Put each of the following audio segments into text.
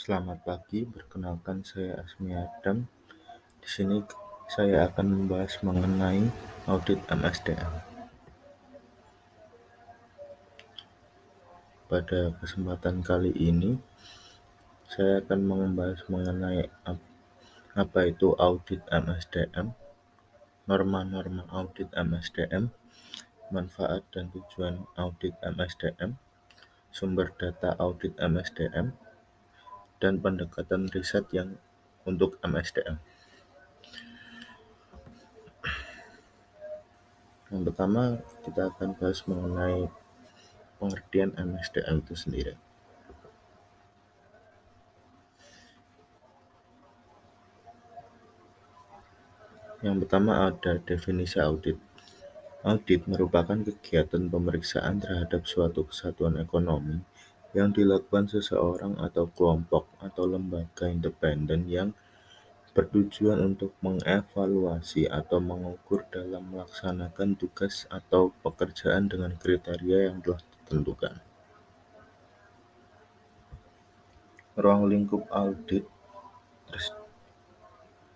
Selamat pagi, perkenalkan saya Asmi Adam. Di sini saya akan membahas mengenai audit MSDM. Pada kesempatan kali ini, saya akan membahas mengenai apa itu audit MSDM, norma-norma audit MSDM, manfaat dan tujuan audit MSDM, sumber data audit MSDM, dan pendekatan riset yang untuk MSDM. Yang pertama, kita akan bahas mengenai pengertian MSDM itu sendiri. Yang pertama ada definisi audit. Audit merupakan kegiatan pemeriksaan terhadap suatu kesatuan ekonomi yang dilakukan seseorang atau kelompok atau lembaga independen yang bertujuan untuk mengevaluasi atau mengukur dalam melaksanakan tugas atau pekerjaan dengan kriteria yang telah ditentukan. Ruang lingkup audit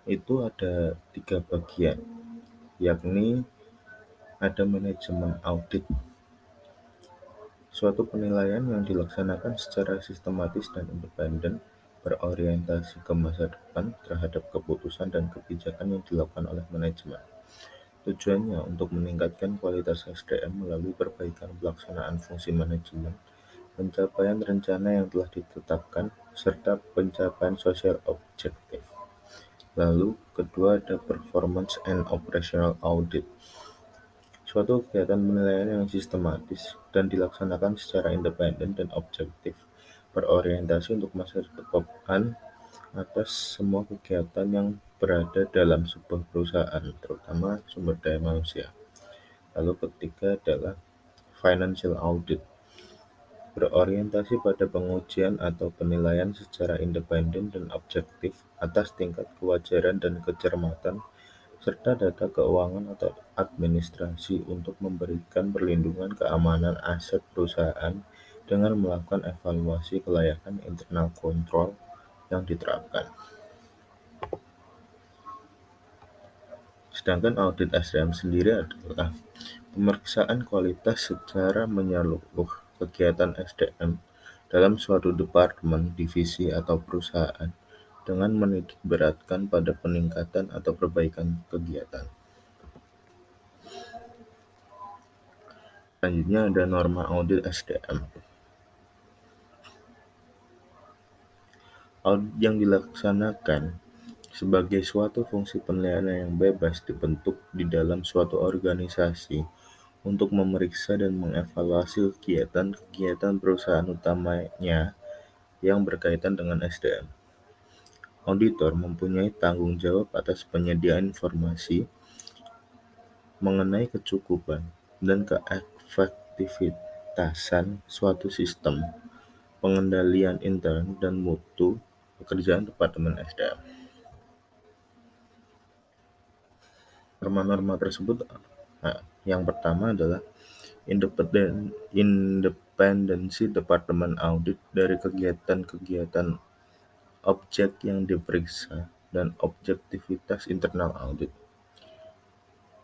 itu ada 3 bagian, yakni ada manajemen audit, suatu penilaian yang dilaksanakan secara sistematis dan independen, berorientasi ke masa depan terhadap keputusan dan kebijakan yang dilakukan oleh manajemen. Tujuannya untuk meningkatkan kualitas SDM melalui perbaikan pelaksanaan fungsi manajemen, pencapaian rencana yang telah ditetapkan, serta pencapaian sosial objektif. Lalu, kedua ada performance and operational audit, suatu kegiatan penilaian yang sistematis dan dilaksanakan secara independen dan objektif, berorientasi untuk masa depan atas semua kegiatan yang berada dalam sebuah perusahaan, terutama sumber daya manusia. Lalu ketiga adalah financial audit, berorientasi pada pengujian atau penilaian secara independen dan objektif atas tingkat kewajaran dan kecermatan serta data keuangan atau administrasi untuk memberikan perlindungan keamanan aset perusahaan dengan melakukan evaluasi kelayakan internal kontrol yang diterapkan. Sedangkan audit SDM sendiri adalah pemeriksaan kualitas secara menyeluruh kegiatan SDM dalam suatu departemen, divisi, atau perusahaan dengan menitik beratkan pada peningkatan atau perbaikan kegiatan. Selanjutnya ada norma audit SDM. Audit yang dilaksanakan sebagai suatu fungsi penilaian yang bebas dibentuk di dalam suatu organisasi untuk memeriksa dan mengevaluasi kegiatan-kegiatan perusahaan utamanya yang berkaitan dengan SDM. Auditor mempunyai tanggung jawab atas penyediaan informasi mengenai kecukupan dan keefektivitasan suatu sistem, pengendalian intern dan mutu pekerjaan Departemen SDM. Norma-norma tersebut yang pertama adalah independensi Departemen Audit dari kegiatan-kegiatan objek yang diperiksa dan objektivitas internal audit.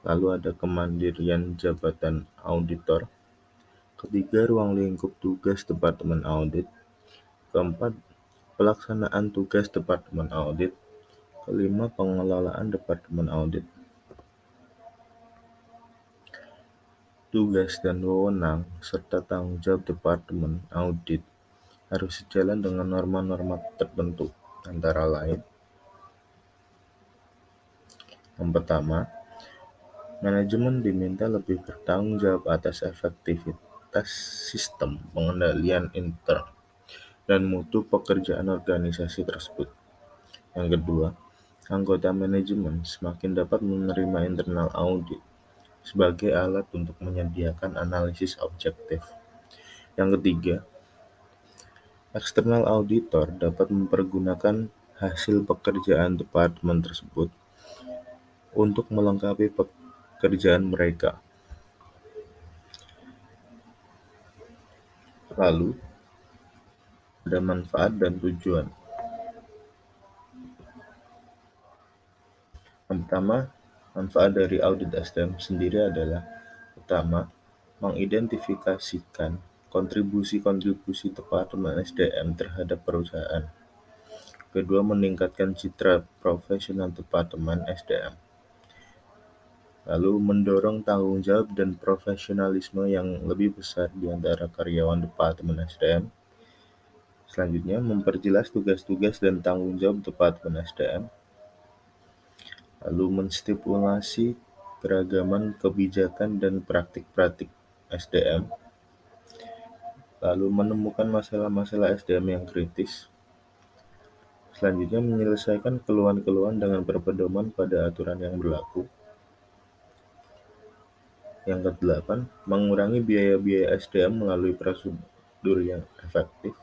Lalu ada kemandirian jabatan auditor. Ketiga, ruang lingkup tugas Departemen Audit. Keempat, pelaksanaan tugas Departemen Audit. Kelima, pengelolaan Departemen Audit. Tugas dan wewenang serta tanggung jawab Departemen Audit harus sejalan dengan norma-norma tertentu, antara lain: yang pertama, manajemen diminta lebih bertanggung jawab atas efektivitas sistem pengendalian intern dan mutu pekerjaan organisasi tersebut. Yang kedua, anggota manajemen semakin dapat menerima internal audit sebagai alat untuk menyediakan analisis objektif. Yang ketiga, eksternal auditor dapat mempergunakan hasil pekerjaan departemen tersebut untuk melengkapi pekerjaan mereka. Lalu, ada manfaat dan tujuan. Pertama, manfaat dari audit SDM sendiri adalah: pertama, mengidentifikasikan kontribusi-kontribusi Departemen SDM terhadap perusahaan. Kedua, meningkatkan citra profesional Departemen SDM. Lalu mendorong tanggung jawab dan profesionalisme yang lebih besar di antara karyawan Departemen SDM. Selanjutnya, memperjelas tugas-tugas dan tanggung jawab Departemen SDM. Lalu menstipulasi keragaman kebijakan dan praktik-praktik SDM. Lalu menemukan masalah-masalah SDM yang kritis. Selanjutnya, menyelesaikan keluhan-keluhan dengan berpedoman pada aturan yang berlaku. Yang kedelapan, mengurangi biaya-biaya SDM melalui prosedur yang efektif.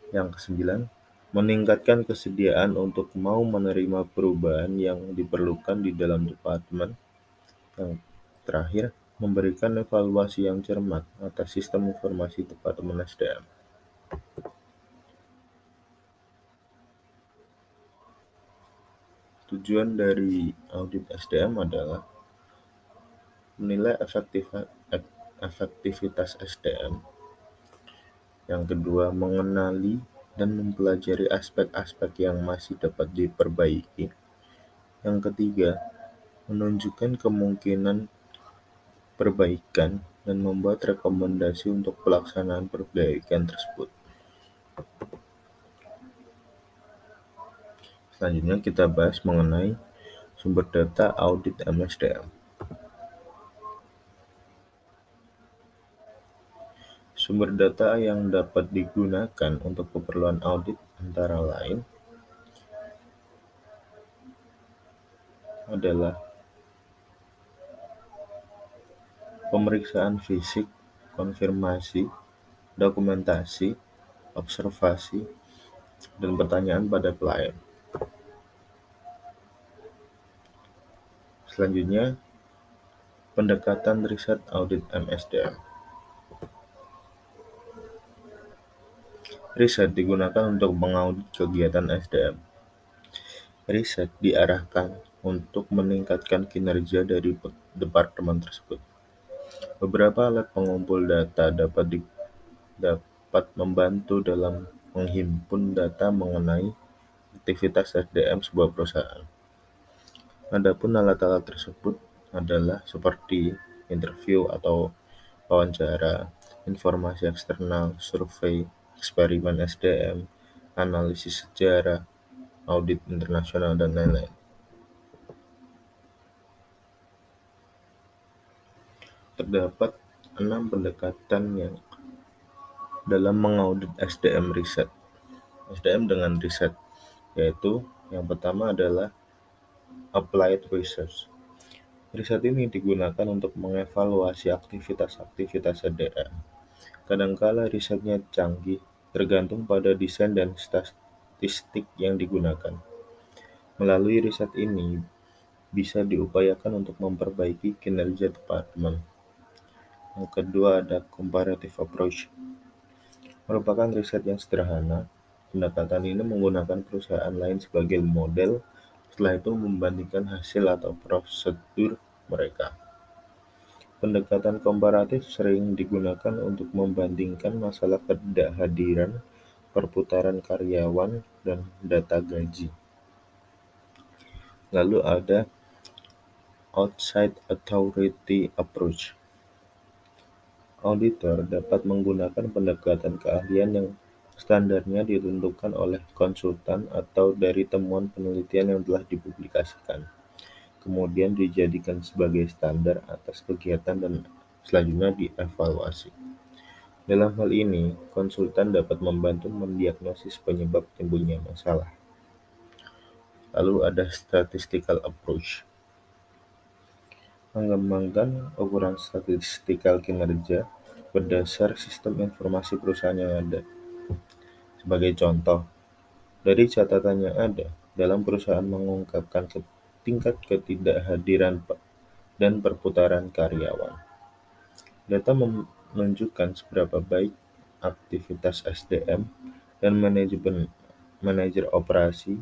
Yang kesembilan, meningkatkan kesediaan untuk mau menerima perubahan yang diperlukan di dalam departemen. Yang terakhir, memberikan evaluasi yang cermat atas sistem informasi Departemen SDM. Tujuan dari audit SDM adalah menilai efektivitas SDM. Yang kedua, mengenali dan mempelajari aspek-aspek yang masih dapat diperbaiki. Yang ketiga, menunjukkan kemungkinan perbaikan dan membuat rekomendasi untuk pelaksanaan perbaikan tersebut. Selanjutnya kita bahas mengenai sumber data audit MSDM. Sumber data yang dapat digunakan untuk keperluan audit antara lain adalah pemeriksaan fisik, konfirmasi, dokumentasi, observasi, dan pertanyaan pada klien. Selanjutnya, pendekatan riset audit MSDM. Riset digunakan untuk mengaudit kegiatan SDM. Riset diarahkan untuk meningkatkan kinerja dari departemen tersebut. Beberapa alat pengumpul data dapat membantu dalam menghimpun data mengenai aktivitas SDM sebuah perusahaan. Adapun alat-alat tersebut adalah seperti interview atau wawancara, informasi eksternal, survei, eksperimen SDM, analisis sejarah, audit internasional, dan lain-lain. Terdapat 6 pendekatan yang dalam mengaudit SDM riset. SDM dengan riset, yaitu yang pertama adalah applied research. Riset ini digunakan untuk mengevaluasi aktivitas-aktivitas SDM. Kadangkala risetnya canggih, tergantung pada desain dan statistik yang digunakan. Melalui riset ini bisa diupayakan untuk memperbaiki kinerja departemen. Yang kedua ada comparative approach. Merupakan riset yang sederhana. Pendekatan ini menggunakan perusahaan lain sebagai model, setelah itu membandingkan hasil atau prosedur mereka. Pendekatan komparatif sering digunakan untuk membandingkan masalah ketidakhadiran, perputaran karyawan, dan data gaji. Lalu ada outside authority approach. Auditor dapat menggunakan pendekatan keahlian yang standarnya ditentukan oleh konsultan atau dari temuan penelitian yang telah dipublikasikan, kemudian dijadikan sebagai standar atas kegiatan dan selanjutnya dievaluasi. Dalam hal ini, konsultan dapat membantu mendiagnosis penyebab timbulnya masalah. Lalu ada statistical approach. Mengembangkan ukuran statistikal kinerja berdasar sistem informasi perusahaan yang ada. Sebagai contoh, dari catatan yang ada, dalam perusahaan mengungkapkan tingkat ketidakhadiran dan perputaran karyawan. Data menunjukkan seberapa baik aktivitas SDM dan manajer operasi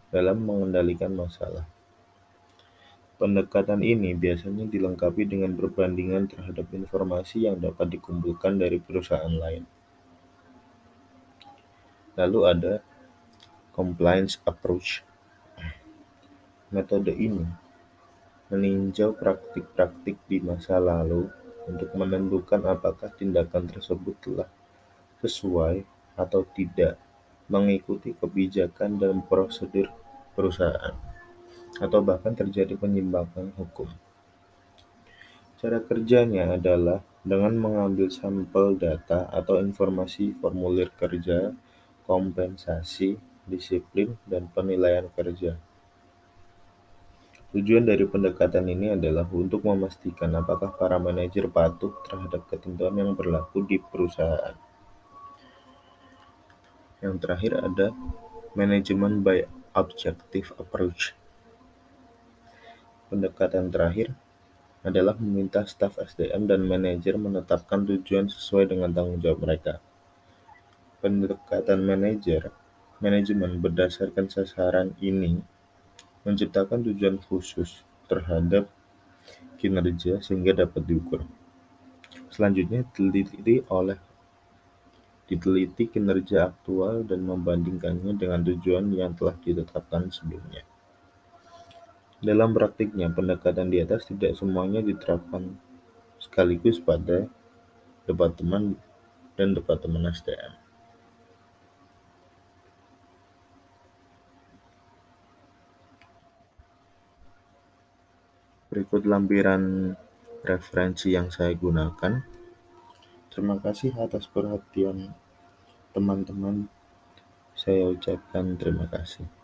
dalam mengendalikan masalah. Pendekatan ini biasanya dilengkapi dengan perbandingan terhadap informasi yang dapat dikumpulkan dari perusahaan lain. Lalu ada compliance approach. Metode ini meninjau praktik-praktik di masa lalu untuk menentukan apakah tindakan tersebut telah sesuai atau tidak mengikuti kebijakan dan prosedur perusahaan, atau bahkan terjadi penyimpangan hukum. Cara kerjanya adalah dengan mengambil sampel data atau informasi formulir kerja, kompensasi, disiplin, dan penilaian kerja. Tujuan dari pendekatan ini adalah untuk memastikan apakah para manajer patuh terhadap ketentuan yang berlaku di perusahaan. Yang terakhir ada manajemen by objective approach. Pendekatan terakhir adalah meminta staf SDM dan manajer menetapkan tujuan sesuai dengan tanggung jawab mereka. Pendekatan manajemen berdasarkan sasaran ini menciptakan tujuan khusus terhadap kinerja sehingga dapat diukur. Selanjutnya diteliti kinerja aktual dan membandingkannya dengan tujuan yang telah ditetapkan sebelumnya. Dalam praktiknya, pendekatan di atas tidak semuanya diterapkan sekaligus pada departemen dan departemen SDM. Berikut lampiran referensi yang saya gunakan. Terima kasih atas perhatian teman-teman. Saya ucapkan terima kasih.